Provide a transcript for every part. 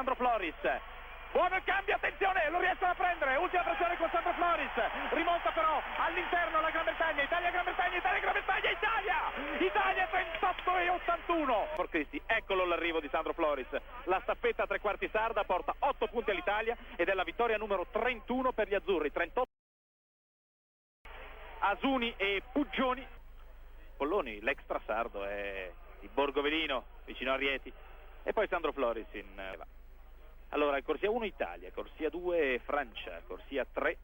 Sandro Floris. Buono il cambio, attenzione, lo riescono a prendere, ultima pressione con Sandro Floris, rimonta però all'interno la Gran Bretagna, Italia-Gran Bretagna, Italia-Gran Bretagna, Italia 38-81. For Cristi, eccolo l'arrivo di Sandro Floris, la staffetta a tre quarti sarda porta 8 punti all'Italia ed è la vittoria numero 31 per gli azzurri, 38 Asuni e Puggioni. Polloni, l'extra sardo, è di Borgovelino, vicino a Rieti, e poi Sandro Floris in... Allora, corsia 1 Italia, corsia 2 Francia, corsia 3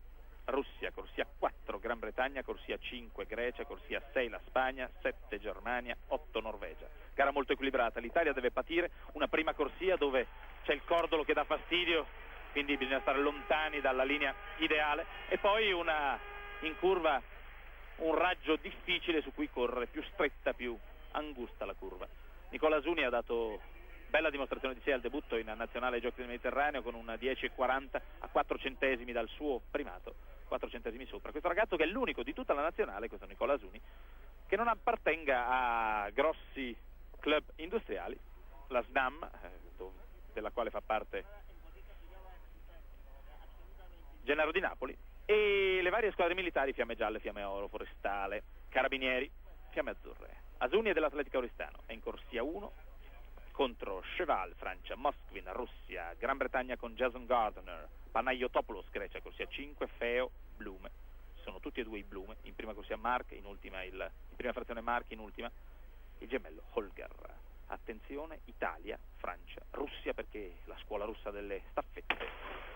Russia, corsia 4 Gran Bretagna, corsia 5 Grecia, corsia 6 la Spagna, 7 Germania, 8 Norvegia. Gara molto equilibrata, l'Italia deve patire una prima corsia dove c'è il cordolo che dà fastidio, quindi bisogna stare lontani dalla linea ideale, e poi in curva un raggio difficile su cui correre, più stretta, più angusta la curva. Nicola Asuni ha dato bella dimostrazione di sé al debutto in nazionale ai Giochi del Mediterraneo con un 10,40 a 4 centesimi dal suo primato, 4 centesimi sopra. Questo ragazzo che è l'unico di tutta la nazionale, questo Nicola Asuni, che non appartenga a grossi club industriali, la SNAM, della quale fa parte Gennaro di Napoli, e le varie squadre militari, Fiamme Gialle, Fiamme Oro, Forestale, Carabinieri, Fiamme Azzurre. Asuni è dell'Atletico Oristano, è in corsia 1 contro Cheval, Francia, Moskvin, Russia, Gran Bretagna con Jason Gardner, Panayotopoulos, Grecia, corsia 5, Feo, Blume. Sono tutti e due i Blume, in prima corsia Mark, in prima frazione Mark, in ultima il gemello Holger. Attenzione, Italia, Francia, Russia, perché la scuola russa delle staffette,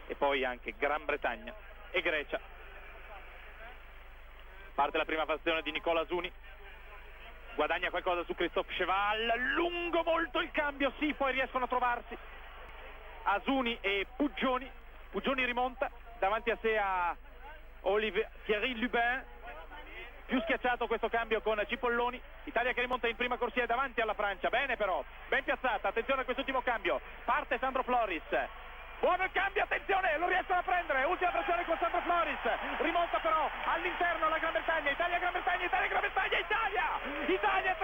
e poi anche Gran Bretagna e Grecia. Parte la prima frazione di Nicola Asuni, guadagna qualcosa su Christophe Cheval, lungo molto il cambio, sì, poi riescono a trovarsi Asuni e Puggioni. Puggioni rimonta, davanti a sé a Thierry Lubin, più schiacciato questo cambio con Cipolloni. Italia che rimonta in prima corsia davanti alla Francia, bene però, ben piazzata, attenzione a quest'ultimo cambio, parte Sandro Floris. Buono il cambio, attenzione, lo riescono a prendere, ultima pressione con Sandro Floris, rimonta però all'interno la Gran Bretagna, Italia-Gran Bretagna, Italia-Gran Bretagna, Italia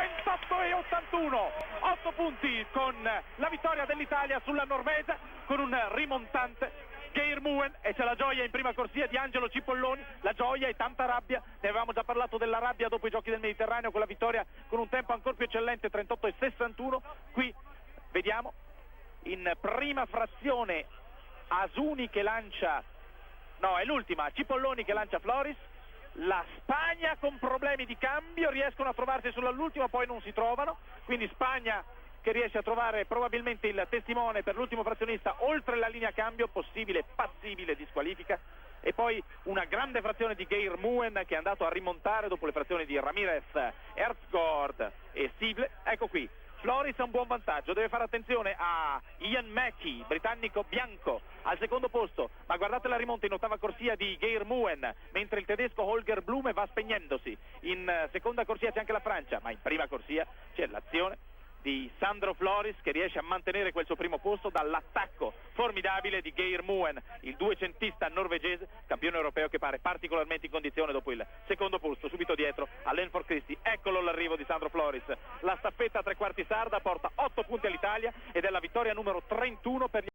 38-81, 8 punti con la vittoria dell'Italia sulla Norvegia, con un rimontante Geir Moen, e c'è la gioia in prima corsia di Angelo Cipolloni, la gioia e tanta rabbia, ne avevamo già parlato della rabbia dopo i Giochi del Mediterraneo con la vittoria con un tempo ancora più eccellente, 38-61, qui vediamo in prima frazione Asuni che lancia, no, è l'ultima, Cipolloni che lancia Floris, la Spagna con problemi di cambio, riescono a trovarsi sull'ultima, poi non si trovano, quindi Spagna che riesce a trovare probabilmente il testimone per l'ultimo frazionista oltre la linea cambio, possibile, passibile di squalifica, e poi una grande frazione di Geir Moen che è andato a rimontare dopo le frazioni di Ramirez, Herzgord e Sible. Ecco qui, Floris ha un buon vantaggio, deve fare attenzione a Ian Mackey, britannico bianco, al secondo posto, ma guardate la rimonta in ottava corsia di Geir Moen, mentre il tedesco Holger Blume va spegnendosi. In seconda corsia c'è anche la Francia, ma in prima corsia c'è l'azione di Sandro Floris che riesce a mantenere quel suo primo posto dall'attacco formidabile di Geir Moen, il duecentista norvegese, campione europeo che pare particolarmente in condizione dopo il secondo posto, subito dietro all'Enfor Christie. Eccolo l'arrivo di Sandro Floris, la staffetta a tre quarti sarda porta 8 punti all'Italia ed è la vittoria numero 31 per gli